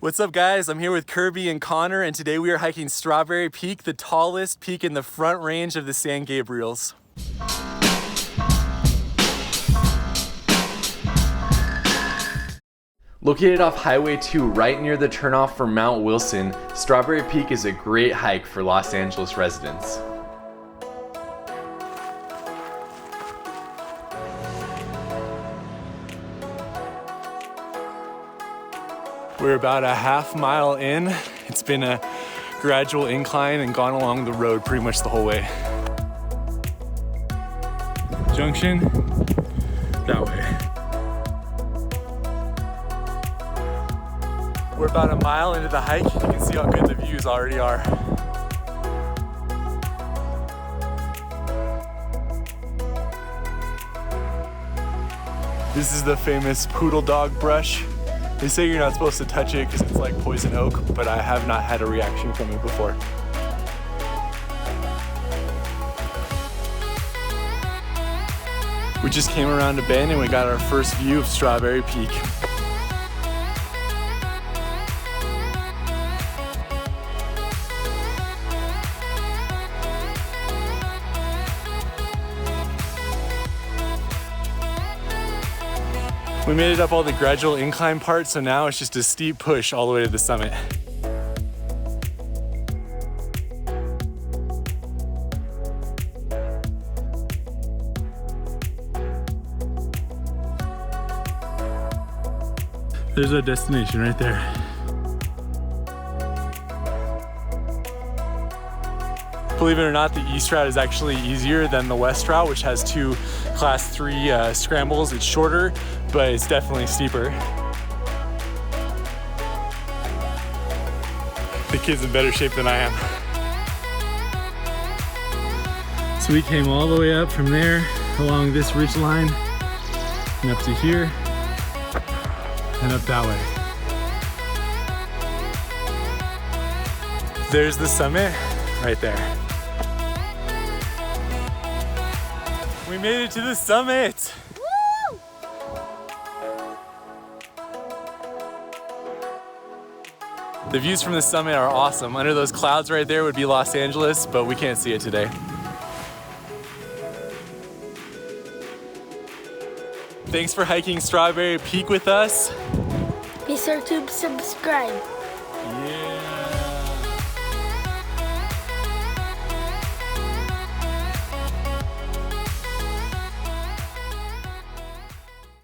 What's up guys, I'm here with Kirby and Connor, and today we are hiking Strawberry Peak, the tallest peak in the Front Range of the San Gabriels. Located off Highway 2 right near the turnoff for Mount Wilson, Strawberry Peak is a great hike for Los Angeles residents. We're about a half mile in. It's been a gradual incline and gone along the road pretty much the whole way. Junction, that way. We're about a mile into the hike. You can see how good the views already are. This is the famous poodle dog brush. They say you're not supposed to touch it because it's like poison oak, but I have not had a reaction from it before. We just came around a bend and we got our first view of Strawberry Peak. We made it up all the gradual incline part, so now it's just a steep push all the way to the summit. There's our destination right there. Believe it or not, the east route is actually easier than the west route, which has two class 3 scrambles. It's shorter, but it's definitely steeper. The kid's in better shape than I am. So we came all the way up from there, along this ridge line, and up to here, and up that way. There's the summit, right there. We made it to the summit! Woo! The views from the summit are awesome. Under those clouds right there would be Los Angeles, but we can't see it today. Thanks for hiking Strawberry Peak with us. Be sure to subscribe. Yeah.